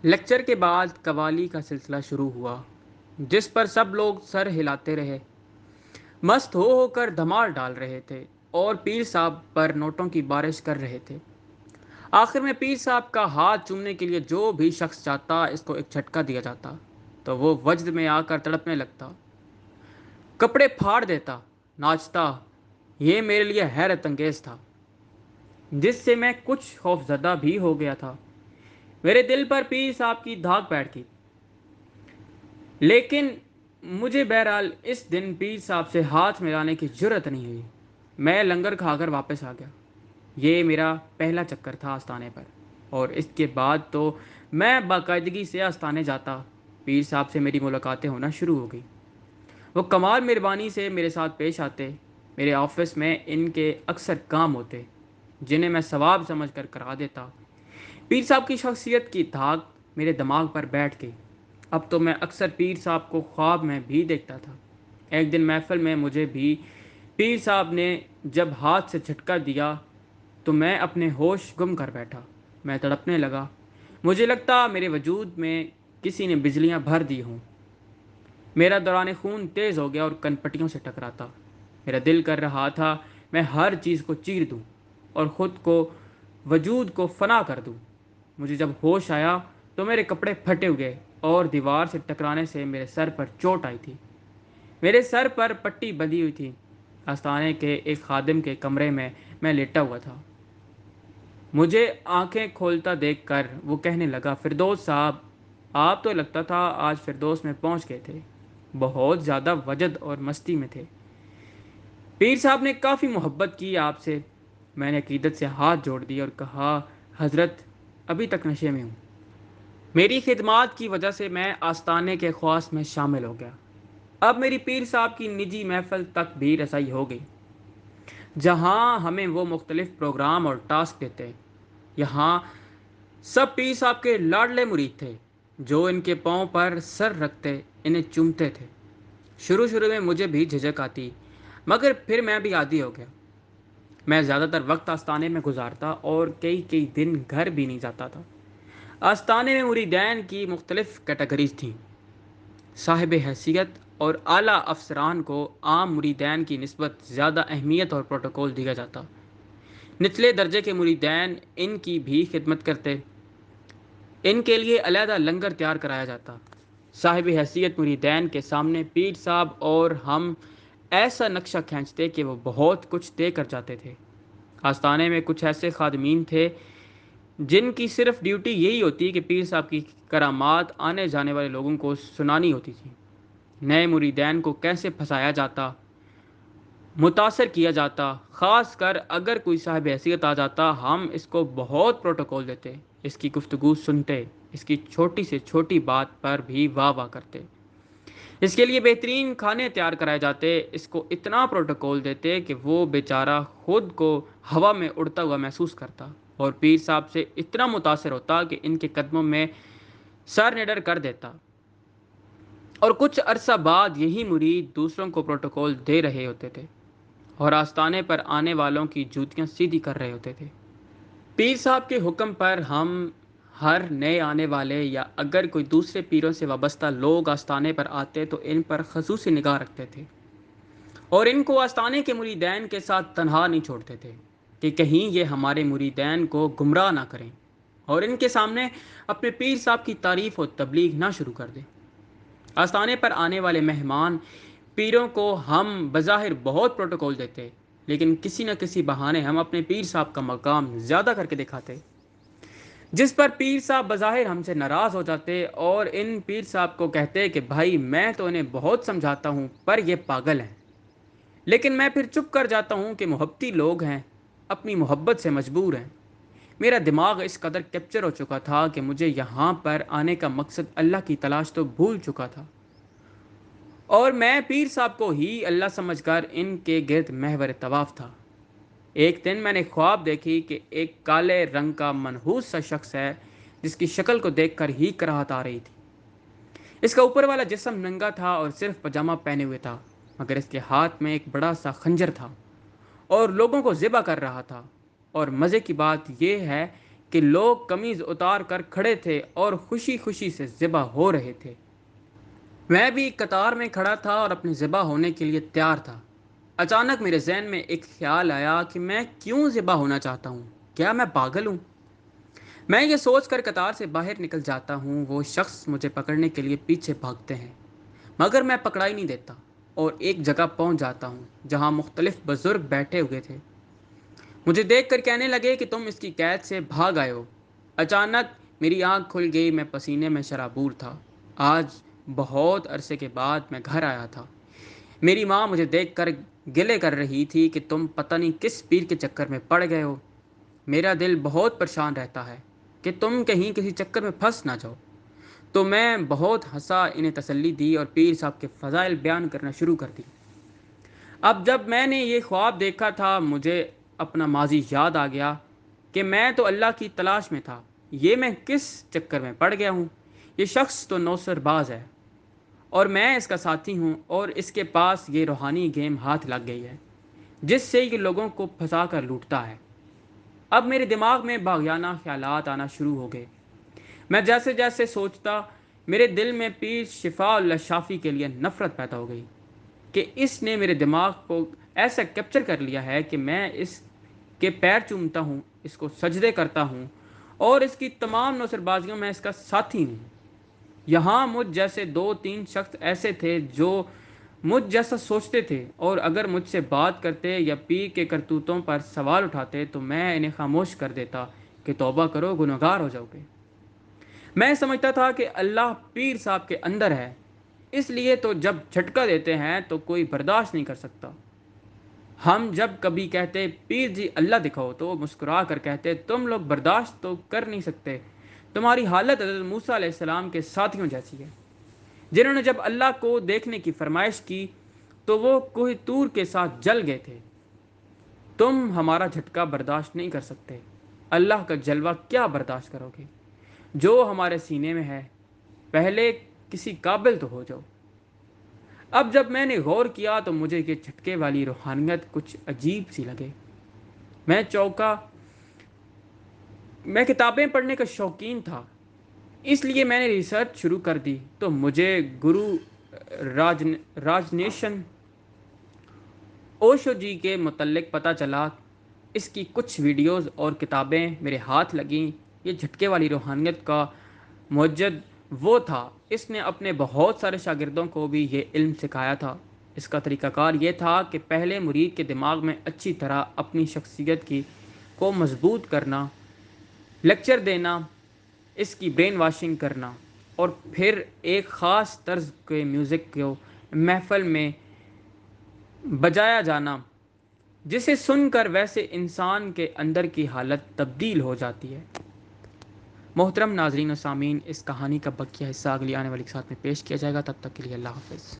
Lecture کے بعد قوالی کا سلسلہ شروع ہوا، جس پر سب لوگ سر ہلاتے رہے، مست ہو کر دھمال ڈال رہے تھے اور پیر صاحب پر نوٹوں کی بارش کر رہے تھے۔ آخر میں پیر صاحب کا ہاتھ چومنے کے لیے جو بھی شخص چاہتا اس کو ایک جھٹکا دیا جاتا تو وہ وجد میں آ کر تڑپنے لگتا، کپڑے پھاڑ دیتا، ناچتا۔ یہ میرے لیے حیرت انگیز تھا، جس سے میں کچھ خوف زدہ بھی ہو گیا تھا۔ میرے دل پر پیر صاحب کی دھاک بیٹھ گئی، لیکن مجھے بہرحال اس دن پیر صاحب سے ہاتھ ملانے کی جرت نہیں ہوئی۔ میں لنگر کھا کر واپس آ گیا۔ یہ میرا پہلا چکر تھا آستانے پر، اور اس کے بعد تو میں باقاعدگی سے آستانے جاتا۔ پیر صاحب سے میری ملاقاتیں ہونا شروع ہو گئی۔ وہ کمال مہربانی سے میرے ساتھ پیش آتے۔ میرے آفس میں ان کے اکثر کام ہوتے جنہیں میں ثواب سمجھ کر کرا دیتا۔ پیر صاحب کی شخصیت کی دھاک میرے دماغ پر بیٹھ گئی۔ اب تو میں اکثر پیر صاحب کو خواب میں بھی دیکھتا تھا۔ ایک دن محفل میں مجھے بھی پیر صاحب نے جب ہاتھ سے جھٹکا دیا تو میں اپنے ہوش گم کر بیٹھا۔ میں تڑپنے لگا۔ مجھے لگتا میرے وجود میں کسی نے بجلیاں بھر دی ہوں۔ میرا دوران خون تیز ہو گیا اور کن پٹیوں سے ٹکراتا۔ میرا دل کر رہا تھا میں ہر چیز کو چیر دوں اور خود کو، وجود کو فنا کر دوں۔ مجھے جب ہوش آیا تو میرے کپڑے پھٹے ہوئے اور دیوار سے ٹکرانے سے میرے سر پر چوٹ آئی تھی۔ میرے سر پر پٹی بندھی ہوئی تھی۔ آستانے کے ایک خادم کے کمرے میں لیٹا ہوا تھا۔ مجھے آنکھیں کھولتا دیکھ کر وہ کہنے لگا، فردوس صاحب، آپ تو لگتا تھا آج فردوس میں پہنچ گئے تھے، بہت زیادہ وجد اور مستی میں تھے۔ پیر صاحب نے کافی محبت کی آپ سے۔ میں نے عقیدت سے ہاتھ جوڑ دی اور کہا، حضرت ابھی تک نشے میں ہوں۔ میری خدمات کی وجہ سے میں آستانے کے خواص میں شامل ہو گیا۔ اب میری پیر صاحب کی نجی محفل تک بھی رسائی ہو گئی، جہاں ہمیں وہ مختلف پروگرام اور ٹاسک دیتے۔ یہاں سب پیر صاحب کے لاڈلے مرید تھے، جو ان کے پاؤں پر سر رکھتے انہیں چومتے تھے۔ شروع میں مجھے بھی جھجک آتی، مگر پھر میں بھی عادی ہو گیا۔ میں زیادہ تر وقت آستانے میں گزارتا اور کئی دن گھر بھی نہیں جاتا تھا۔ آستانے میں مریدین کی مختلف کیٹیگریز تھیں۔ صاحب حیثیت اور اعلیٰ افسران کو عام مریدین کی نسبت زیادہ اہمیت اور پروٹوکول دیا جاتا۔ نچلے درجے کے مریدین ان کی بھی خدمت کرتے۔ ان کے لیے علیحدہ لنگر تیار کرایا جاتا۔ صاحب حیثیت مریدین کے سامنے پیر صاحب اور ہم ایسا نقشہ کھینچتے کہ وہ بہت کچھ دے کر جاتے تھے۔ آستانے میں کچھ ایسے خادمین تھے جن کی صرف ڈیوٹی یہی ہوتی کہ پیر صاحب کی کرامات آنے جانے والے لوگوں کو سنانی ہوتی تھی۔ نئے مریدین کو کیسے پھنسایا جاتا، متاثر کیا جاتا، خاص کر اگر کوئی صاحب حیثیت آ جاتا، ہم اس کو بہت پروٹوکول دیتے، اس کی گفتگو سنتے، اس کی چھوٹی سے چھوٹی بات پر بھی واہ واہ کرتے، اس کے لیے بہترین کھانے تیار کرائے جاتے، اس کو اتنا پروٹوکول دیتے کہ وہ بیچارہ خود کو ہوا میں اڑتا ہوا محسوس کرتا اور پیر صاحب سے اتنا متاثر ہوتا کہ ان کے قدموں میں سر نڈر کر دیتا۔ اور کچھ عرصہ بعد یہی مرید دوسروں کو پروٹوکول دے رہے ہوتے تھے اور آستانے پر آنے والوں کی جوتیاں سیدھی کر رہے ہوتے تھے۔ پیر صاحب کے حکم پر ہم ہر نئے آنے والے یا اگر کوئی دوسرے پیروں سے وابستہ لوگ آستانے پر آتے تو ان پر خصوصی نگاہ رکھتے تھے اور ان کو آستانے کے مریدین کے ساتھ تنہا نہیں چھوڑتے تھے کہ کہیں یہ ہمارے مریدین کو گمراہ نہ کریں اور ان کے سامنے اپنے پیر صاحب کی تعریف و تبلیغ نہ شروع کر دیں۔ آستانے پر آنے والے مہمان پیروں کو ہم بظاہر بہت پروٹوکول دیتے، لیکن کسی نہ کسی بہانے ہم اپنے پیر صاحب کا مقام زیادہ کر کے دکھاتے، جس پر پیر صاحب بظاہر ہم سے ناراض ہو جاتے اور ان پیر صاحب کو کہتے کہ بھائی میں تو انہیں بہت سمجھاتا ہوں پر یہ پاگل ہیں۔ لیکن میں پھر چپ کر جاتا ہوں کہ محبتی لوگ ہیں، اپنی محبت سے مجبور ہیں۔ میرا دماغ اس قدر کیپچر ہو چکا تھا کہ مجھے یہاں پر آنے کا مقصد اللہ کی تلاش تو بھول چکا تھا اور میں پیر صاحب کو ہی اللہ سمجھ کر ان کے گرد محور طواف تھا۔ ایک دن میں نے خواب دیکھی کہ ایک کالے رنگ کا منحوس سا شخص ہے جس کی شکل کو دیکھ کر ہی کراہت آ رہی تھی۔ اس کا اوپر والا جسم ننگا تھا اور صرف پاجامہ پہنے ہوئے تھا، مگر اس کے ہاتھ میں ایک بڑا سا خنجر تھا اور لوگوں کو ذبح کر رہا تھا۔ اور مزے کی بات یہ ہے کہ لوگ قمیض اتار کر کھڑے تھے اور خوشی خوشی سے ذبح ہو رہے تھے۔ میں بھی ایک قطار میں کھڑا تھا اور اپنے ذبح ہونے کے لیے تیار تھا۔ اچانک میرے ذہن میں ایک خیال آیا کہ میں کیوں ذبح ہونا چاہتا ہوں؟ کیا میں پاگل ہوں؟ میں یہ سوچ کر قطار سے باہر نکل جاتا ہوں۔ وہ شخص مجھے پکڑنے کے لیے پیچھے بھاگتے ہیں، مگر میں پکڑائی نہیں دیتا اور ایک جگہ پہنچ جاتا ہوں جہاں مختلف بزرگ بیٹھے ہوئے تھے۔ مجھے دیکھ کر کہنے لگے کہ تم اس کی قید سے بھاگ آئے ہو۔ اچانک میری آنکھ کھل گئی، میں پسینے میں شرابور تھا۔ آج بہت عرصے کے بعد میں گھر آیا تھا۔ میری ماں مجھے دیکھ کر گلے کر رہی تھی کہ تم پتہ نہیں کس پیر کے چکر میں پڑ گئے ہو۔ میرا دل بہت پریشان رہتا ہے کہ تم کہیں کسی چکر میں پھنس نہ جاؤ۔ تو میں بہت ہنسا، انہیں تسلی دی اور پیر صاحب کے فضائل بیان کرنا شروع کر دی۔ اب جب میں نے یہ خواب دیکھا تھا، مجھے اپنا ماضی یاد آ گیا کہ میں تو اللہ کی تلاش میں تھا۔ یہ میں کس چکر میں پڑ گیا ہوں؟ یہ شخص تو نوسر باز ہے اور میں اس کا ساتھی ہوں، اور اس کے پاس یہ روحانی گیم ہاتھ لگ گئی ہے جس سے یہ لوگوں کو پھنسا کر لوٹتا ہے۔ اب میرے دماغ میں باغیانہ خیالات آنا شروع ہو گئے۔ میں جیسے جیسے سوچتا، میرے دل میں پیر شفاء اللہ شافی کے لیے نفرت پیدا ہو گئی کہ اس نے میرے دماغ کو ایسا کیپچر کر لیا ہے کہ میں اس کے پیر چومتا ہوں، اس کو سجدے کرتا ہوں اور اس کی تمام نوسر بازیوں میں اس کا ساتھی ہوں۔ یہاں مجھ جیسے 2-3 شخص ایسے تھے جو مجھ جیسا سوچتے تھے، اور اگر مجھ سے بات کرتے یا پیر کے کرتوتوں پر سوال اٹھاتے تو میں انہیں خاموش کر دیتا کہ توبہ کرو، گنہگار ہو جاؤ گے۔ میں سمجھتا تھا کہ اللہ پیر صاحب کے اندر ہے، اس لیے تو جب جھٹکا دیتے ہیں تو کوئی برداشت نہیں کر سکتا۔ ہم جب کبھی کہتے پیر جی اللہ دکھاؤ تو وہ مسکرا کر کہتے تم لوگ برداشت تو کر نہیں سکتے، تمہاری حالت حضرت موسیٰ علیہ السلام کے ساتھیوں جیسی ہے، جنہوں نے جب اللہ کو دیکھنے کی فرمائش کی تو وہ کوہ طور کے ساتھ جل گئے تھے۔ تم ہمارا جھٹکا برداشت نہیں کر سکتے، اللہ کا جلوہ کیا برداشت کرو گے جو ہمارے سینے میں ہے؟ پہلے کسی قابل تو ہو جاؤ۔ اب جب میں نے غور کیا تو مجھے یہ جھٹکے والی روحانیت کچھ عجیب سی لگے۔ میں چونکا۔ میں کتابیں پڑھنے کا شوقین تھا، اس لیے میں نے ریسرچ شروع کر دی تو مجھے گرو راجنیشن اوشو جی کے متعلق پتہ چلا۔ اس کی کچھ ویڈیوز اور کتابیں میرے ہاتھ لگیں۔ یہ جھٹکے والی روحانیت کا موجد وہ تھا، اس نے اپنے بہت سارے شاگردوں کو بھی یہ علم سکھایا تھا۔ اس کا طریقہ کار یہ تھا کہ پہلے مرید کے دماغ میں اچھی طرح اپنی شخصیت کو مضبوط کرنا، لیکچر دینا، اس کی برین واشنگ کرنا، اور پھر ایک خاص طرز کے میوزک کو محفل میں بجایا جانا جسے سن کر ویسے انسان کے اندر کی حالت تبدیل ہو جاتی ہے۔ محترم ناظرین و سامعین، اس کہانی کا بقیہ حصہ اگلی آنے والی ساتھ میں پیش کیا جائے گا۔ تب تک کے لیے اللہ حافظ۔